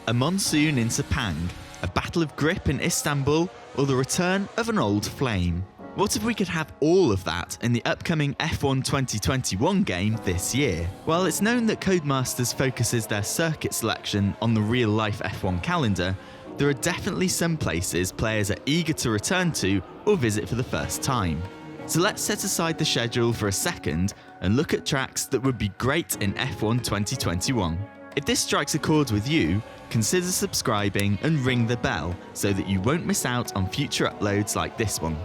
a monsoon in Sepang, a battle of grip in Istanbul, or the return of an old flame? What if we could have all of that in the upcoming F1 2021 game this year? While it's known that Codemasters focuses their circuit selection on the real-life F1 calendar, there are definitely some places players are eager to return to or visit for the first time. So let's set aside the schedule for a second and look at tracks that would be great in F1 2021. If this strikes a chord with you, consider subscribing and ring the bell so that you won't miss out on future uploads like this one.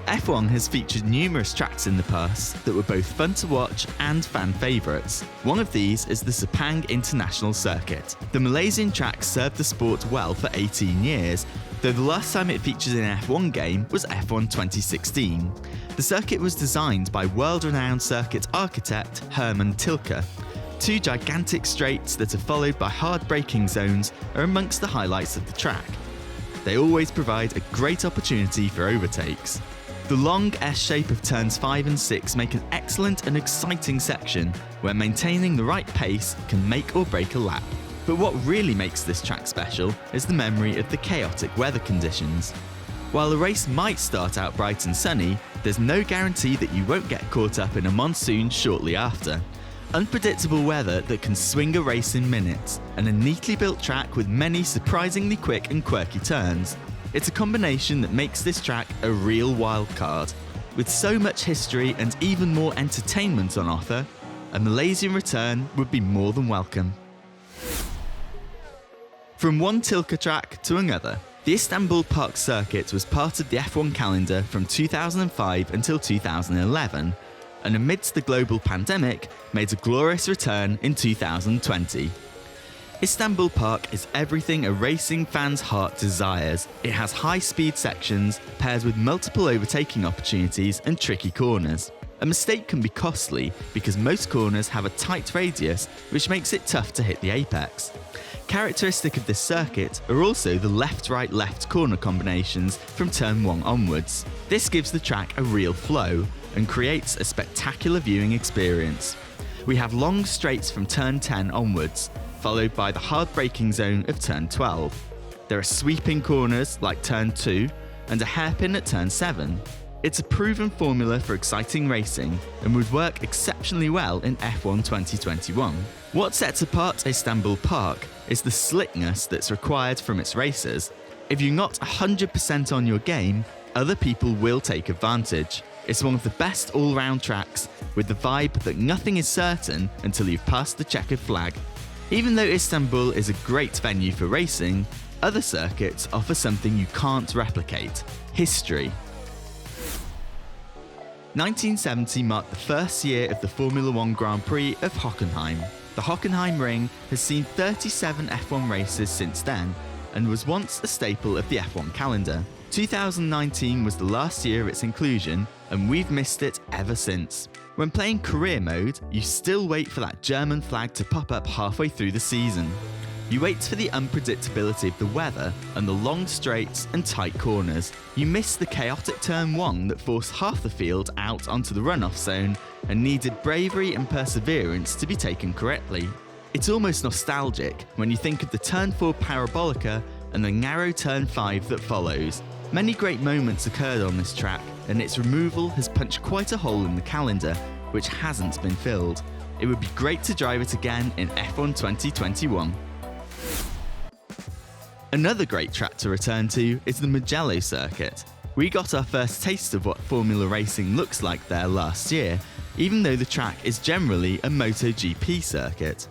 F1 has featured numerous tracks in the past that were both fun to watch and fan favourites. One of these is the Sepang International Circuit. The Malaysian track served the sport well for 18 years, though the last time it featured in an F1 game was F1 2016. The circuit was designed by world-renowned circuit architect Herman Tilke. Two gigantic straights that are followed by hard braking zones are amongst the highlights of the track. They always provide a great opportunity for overtakes. The long S-shape of turns 5 and 6 make an excellent and exciting section where maintaining the right pace can make or break a lap. But what really makes this track special is the memory of the chaotic weather conditions. While the race might start out bright and sunny, there's no guarantee that you won't get caught up in a monsoon shortly after. Unpredictable weather that can swing a race in minutes, and a neatly built track with many surprisingly quick and quirky turns. It's a combination that makes this track a real wild card. With so much history and even more entertainment on offer, a Malaysian return would be more than welcome. From one Tilke track to another, the Istanbul Park circuit was part of the F1 calendar from 2005 until 2011, and amidst the global pandemic, made a glorious return in 2020. Istanbul Park is everything a racing fan's heart desires. It has high-speed sections, pairs with multiple overtaking opportunities and tricky corners. A mistake can be costly because most corners have a tight radius, which makes it tough to hit the apex. Characteristic of this circuit are also the left-right-left corner combinations from turn 1 onwards. This gives the track a real flow and creates a spectacular viewing experience. We have long straights from turn 10 onwards, followed by the hard braking zone of turn 12. There are sweeping corners like turn 2 and a hairpin at turn 7. It's a proven formula for exciting racing and would work exceptionally well in F1 2021. What sets apart Istanbul Park is the slickness that's required from its racers. If you're not 100% on your game, other people will take advantage. It's one of the best all-round tracks, with the vibe that nothing is certain until you've passed the checkered flag. Even though Istanbul is a great venue for racing, other circuits offer something you can't replicate: history. 1970 marked the first year of the Formula 1 Grand Prix of Hockenheim. The Hockenheim Ring has seen 37 F1 races since then, and was once a staple of the F1 calendar. 2019 was the last year of its inclusion, and we've missed it ever since. When playing career mode, you still wait for that German flag to pop up halfway through the season. You wait for the unpredictability of the weather and the long straights and tight corners. You miss the chaotic turn 1 that forced half the field out onto the runoff zone and needed bravery and perseverance to be taken correctly. It's almost nostalgic when you think of the turn 4 parabolica and the narrow turn 5 that follows. Many great moments occurred on this track, and its removal has punched quite a hole in the calendar, which hasn't been filled. It would be great to drive it again in F1 2021. Another great track to return to is the Mugello circuit. We got our first taste of what Formula racing looks like there last year, even though the track is generally a MotoGP circuit.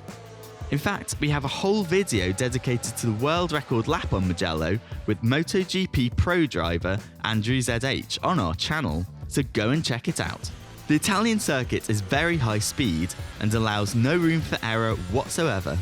In fact, we have a whole video dedicated to the world record lap on Mugello with MotoGP Pro driver Andrew ZH on our channel, so go and check it out. The Italian circuit is very high speed and allows no room for error whatsoever.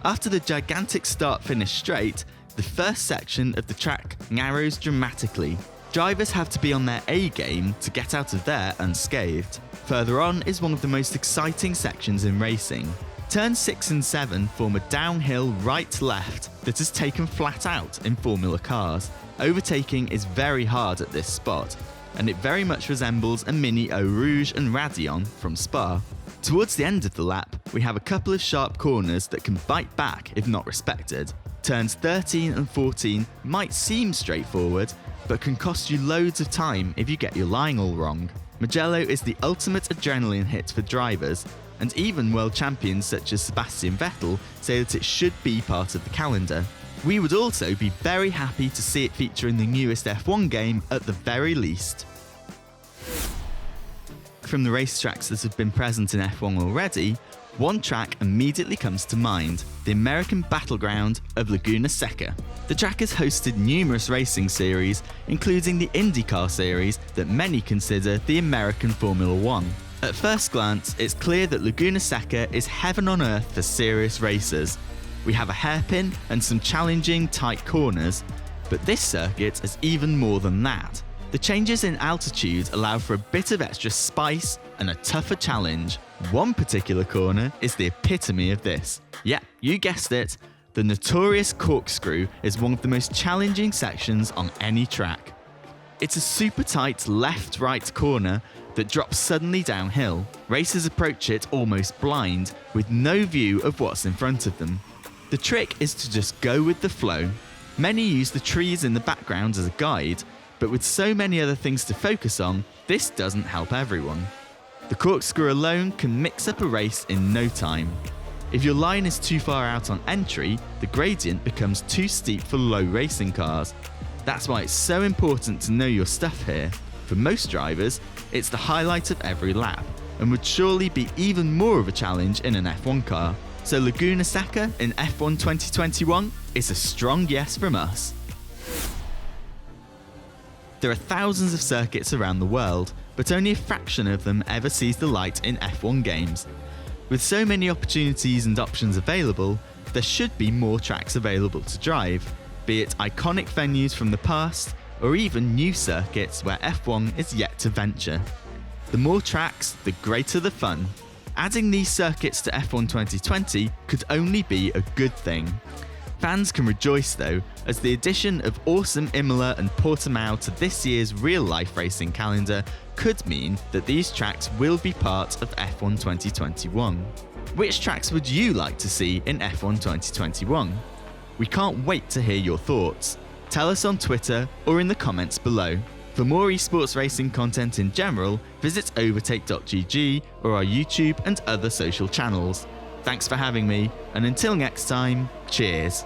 After the gigantic start-finish straight, the first section of the track narrows dramatically. Drivers have to be on their A game to get out of there unscathed. Further on is one of the most exciting sections in racing. Turns 6 and 7 form a downhill right-left that is taken flat out in Formula cars. Overtaking is very hard at this spot. and it very much resembles a mini Eau Rouge and Raidillon from Spa. Towards the end of the lap, we have a couple of sharp corners that can bite back if not respected. Turns 13 and 14 might seem straightforward, but can cost you loads of time if you get your line all wrong. Mugello is the ultimate adrenaline hit for drivers, and even world champions such as Sebastian Vettel say that it should be part of the calendar. We would also be very happy to see it feature in the newest F1 game at the very least. From the racetracks that have been present in F1 already, one track immediately comes to mind, the American battleground of Laguna Seca. The track has hosted numerous racing series, including the IndyCar series that many consider the American Formula One. At first glance, it's clear that Laguna Seca is heaven on earth for serious racers. We have a hairpin and some challenging tight corners, but this circuit is even more than that. The changes in altitude allow for a bit of extra spice and a tougher challenge. One particular corner is the epitome of this. Yeah, you guessed it. The notorious corkscrew is one of the most challenging sections on any track. It's a super tight left-right corner that drops suddenly downhill. Racers approach it almost blind, with no view of what's in front of them. The trick is to just go with the flow. Many use the trees in the background as a guide, but with so many other things to focus on, this doesn't help everyone. The corkscrew alone can mix up a race in no time. If your line is too far out on entry, the gradient becomes too steep for low racing cars. That's why it's so important to know your stuff here. For most drivers, it's the highlight of every lap, and would surely be even more of a challenge in an F1 car. So Laguna Seca in F1 2021 is a strong yes from us. There are thousands of circuits around the world, but only a fraction of them ever sees the light in F1 games. With so many opportunities and options available, there should be more tracks available to drive, be it iconic venues from the past, or even new circuits where F1 is yet to venture. The more tracks, the greater the fun. Adding these circuits to F1 2020 could only be a good thing. Fans can rejoice though, as the addition of awesome Imola and Portimao to this year's real-life racing calendar could mean that these tracks will be part of F1 2021. Which tracks would you like to see in F1 2021? We can't wait to hear your thoughts. Tell us on Twitter or in the comments below. For more esports racing content in general, visit overtake.gg or our YouTube and other social channels. Thanks for having me, and until next time, cheers.